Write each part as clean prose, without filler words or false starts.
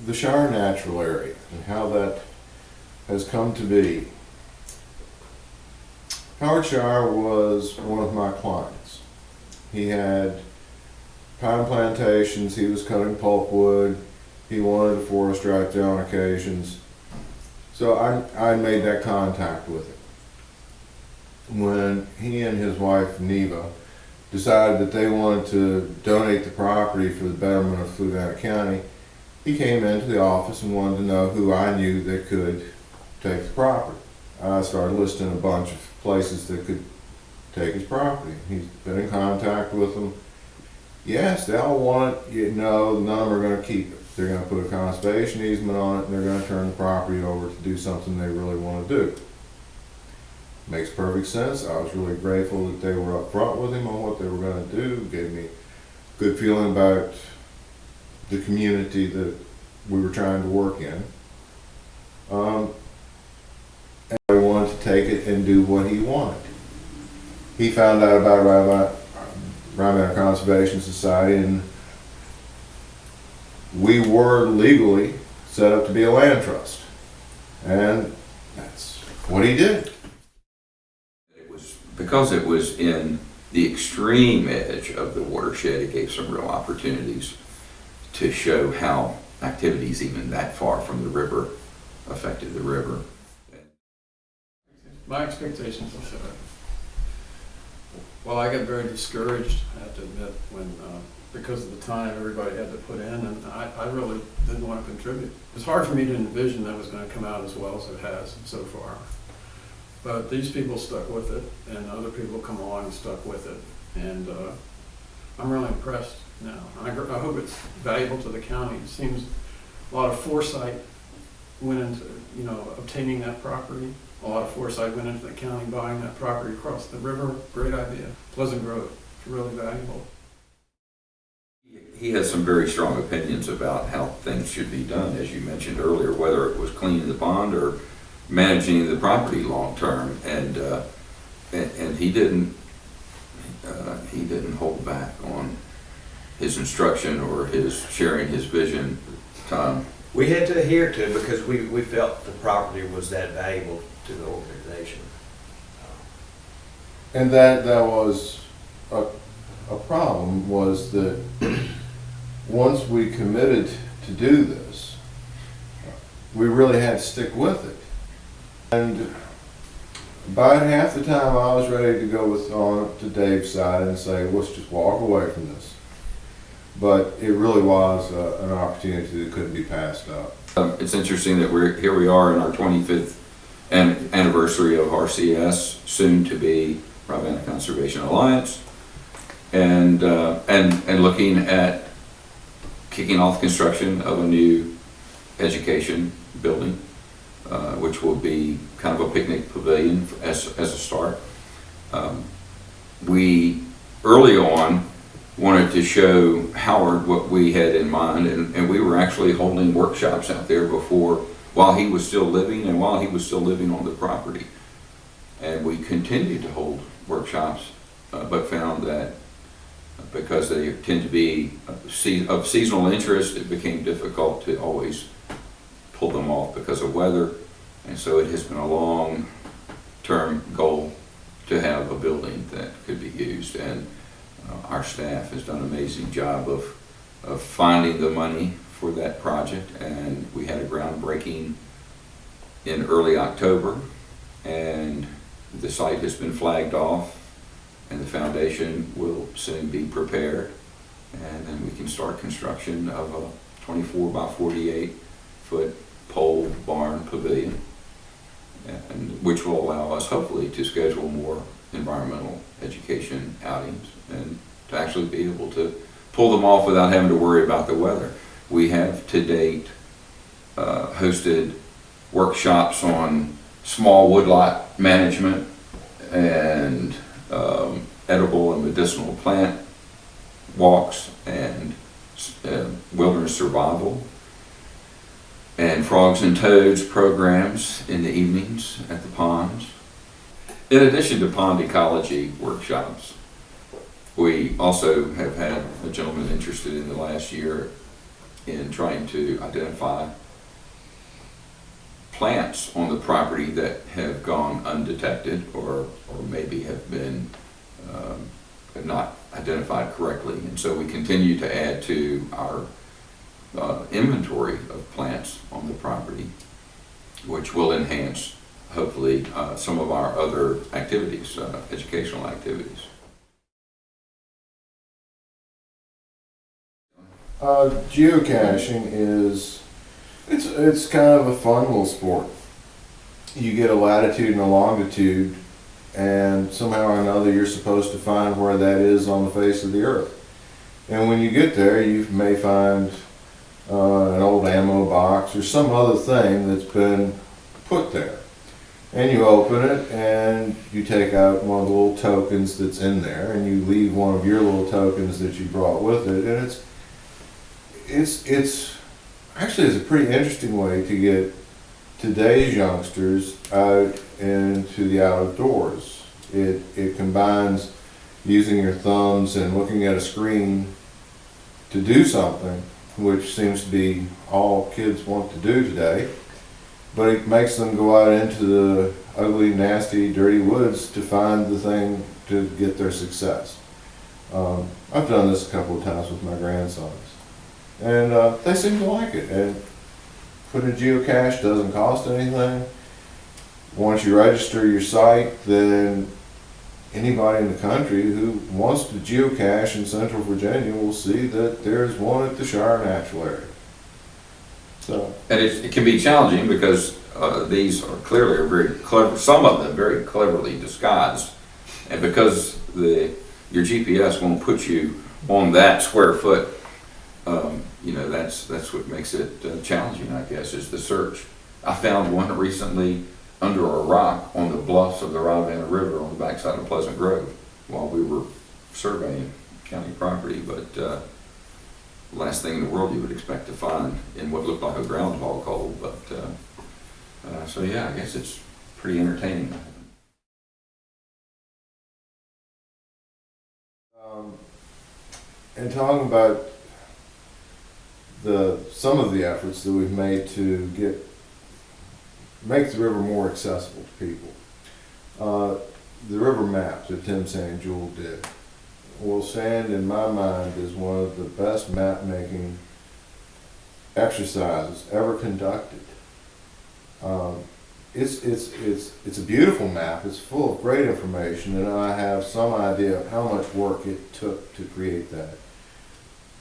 the Shire Natural Area and how that has come to be. Howard Shire was one of my clients. He had pine plantations, he was cutting pulpwood, he wanted a forest right there on occasions. So I made that contact with him. When he and his wife Neva decided that they wanted to donate the property for the betterment of Rivanna County, he came into the office and wanted to know who I knew that could take the property. I started listing a bunch of places that could take his property. He's been in contact with them. Yes, they all want it. You know, none of them are going to keep it. They're going to put a conservation easement on it, and they're going to turn the property over to do something they really want to do. Makes perfect sense. I was really grateful that they were up front with him on what they were going to do. Gave me a good feeling about the community that we were trying to work in. And I wanted to take it and do what he wanted. He found out about Rivanna Conservation Society, and we were legally set up to be a land trust. And that's what he did. Because it was in the extreme edge of the watershed, it gave some real opportunities to show how activities even that far from the river affected the river. My expectations were set. Well, I got very discouraged, I have to admit, when because of the time everybody had to put in, and I really didn't want to contribute. It's hard for me to envision that was going to come out as well as it has so far. But these people stuck with it, and other people come along and stuck with it, and I'm really impressed now. I hope it's valuable to the county. It seems a lot of foresight went into, obtaining that property. A lot of foresight went into the county buying that property across the river. Great idea. Pleasant Grove, really valuable. He has some very strong opinions about how things should be done, as you mentioned earlier, whether it was cleaning the pond or managing the property long term, and he didn't hold back on his instruction or his sharing his vision. Tom? We had to adhere to it because we felt the property was that valuable to the organization. And that was a problem, was that once we committed to do this, we really had to stick with it. And about half the time I was ready to go on to Dave's side and say, let's just walk away from this. But it really was an opportunity that couldn't be passed up. It's interesting that here we are in our 25th anniversary of RCS, soon to be Rivanna Conservation Alliance, and looking at kicking off construction of a new education building, which will be kind of a picnic pavilion as a start. We early on wanted to show Howard what we had in mind, and we were actually holding workshops out there while he was still living and while he was still living on the property. And we continued to hold workshops, but found that because they tend to be of seasonal interest, it became difficult to always pull them off because of weather. And so it has been a long-term goal to have a building that could be used. And our staff has done an amazing job of finding the money for that project, and we had a groundbreaking in early October, and the site has been flagged off, and the foundation will soon be prepared, and then we can start construction of a 24 by 48 foot pole barn pavilion, and which will allow us hopefully to schedule more environmental education outings and to actually be able to pull them off without having to worry about the weather. We have to date hosted workshops on small woodlot management and edible and medicinal plant walks and wilderness survival and frogs and toads programs in the evenings at the ponds. In addition to pond ecology workshops, we also have had a gentleman interested in the last year in trying to identify plants on the property that have gone undetected or maybe have been not identified correctly. And so we continue to add to our inventory of plants on the property, which will enhance, hopefully, some of our other activities, educational activities. Geocaching is, it's kind of a fun little sport. You get a latitude and a longitude, and somehow or another you're supposed to find where that is on the face of the earth. And when you get there, you may find an old ammo box or some other thing that's been put there. And you open it and you take out one of the little tokens that's in there, and you leave one of your little tokens that you brought with it. And it's actually a pretty interesting way to get today's youngsters out into the outdoors. It combines using your thumbs and looking at a screen to do something, which seems to be all kids want to do today, but it makes them go out into the ugly, nasty, dirty woods to find the thing to get their success. I've done this a couple of times with my grandsons, and they seem to like it. And putting a geocache doesn't cost anything. Once you register your site, then anybody in the country who wants to geocache in Central Virginia will see that there's one at the Shire Natural Area. So, And it can be challenging because these are clearly very clever, some of them very cleverly disguised. And because your GPS won't put you on that square foot, that's what makes it challenging, I guess, is the search. I found one recently under a rock on the bluffs of the Rivanna River on the backside of Pleasant Grove while we were surveying county property, but last thing in the world you would expect to find in what looked like a groundhog hole. But so yeah, I guess it's pretty entertaining. and talking about some of the efforts that we've made to make the river more accessible to people. The river map that Tim St. Jewel did will stand in my mind as one of the best map making exercises ever conducted. It's a beautiful map. It's full of great information, and I have some idea of how much work it took to create that.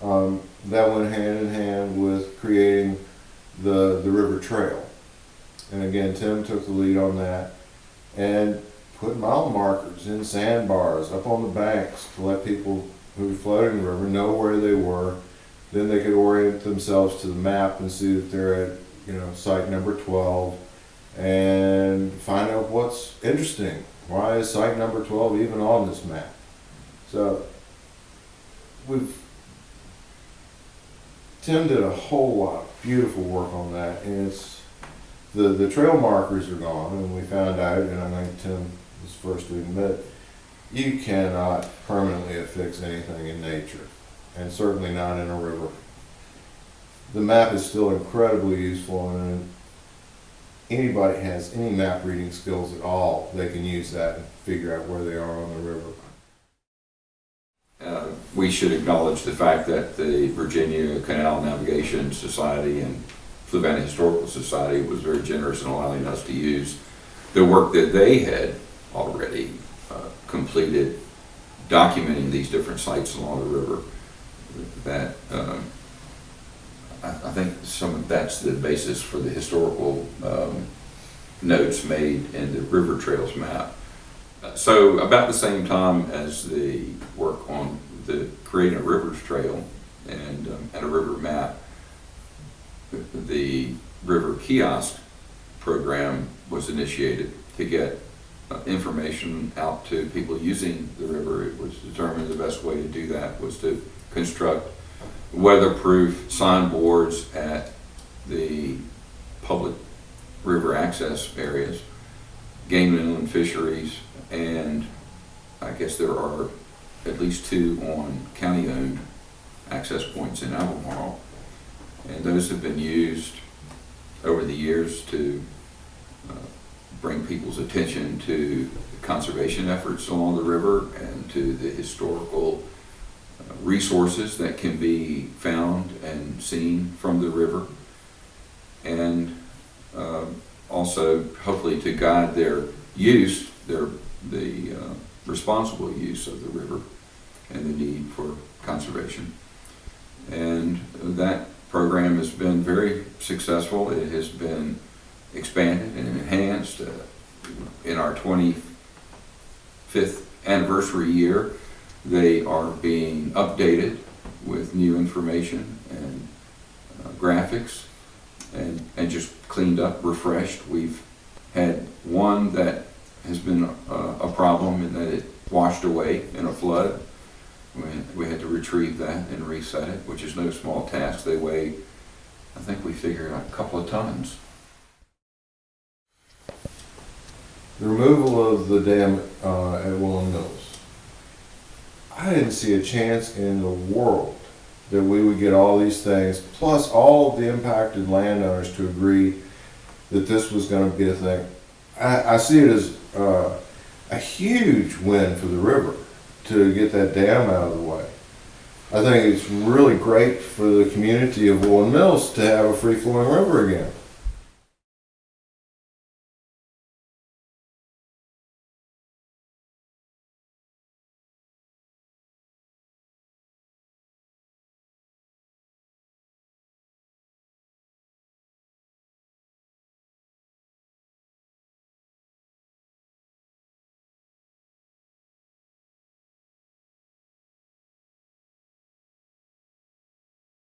That went hand in hand with creating the river trail. And again, Tim took the lead on that and put mile markers in sandbars up on the banks to let people who were floating the river know where they were. Then they could orient themselves to the map and see that they're at, site number 12, and find out what's interesting. Why is site number 12 even on this map? So Tim did a whole lot of beautiful work on that, and it's the trail markers are gone, and we found out, and I think Tim was first to admit, you cannot permanently affix anything in nature, and certainly not in a river. The map is still incredibly useful, and anybody has any map reading skills at all, they can use that and figure out where they are on the river. We should acknowledge the fact that the Virginia Canal Navigation Society and Rivanna Historical Society was very generous in allowing us to use the work that they had already completed documenting these different sites along the river. That I think that's the basis for the historical notes made in the River Trails map. So about the same time as the work on creating a rivers trail and a river map, the river kiosk program was initiated to get information out to people using the river. It was determined the best way to do that was to construct weatherproof signboards at the public river access areas, game and inland fisheries, and I guess there are at least 2 on county-owned access points in Albemarle. And those have been used over the years to bring people's attention to conservation efforts along the river and to the historical resources that can be found and seen from the river, and also hopefully to guide their use, the responsible use of the river and the need for conservation. And that program has been very successful. It has been expanded and enhanced. In our 25th anniversary year, they are being updated with new information and graphics and just cleaned up, refreshed. We've had one that has been a problem in that it washed away in a flood. We had to retrieve that and reset it, which is no small task. They weigh, I think we figured out a couple of tons. The removal of the dam at Woolen Mills. I didn't see a chance in the world that we would get all these things, plus all the impacted landowners to agree that this was going to be a thing. I see it as a huge win for the river to get that dam out of the way. I think it's really great for the community of Woolen Mills to have a free-flowing river again.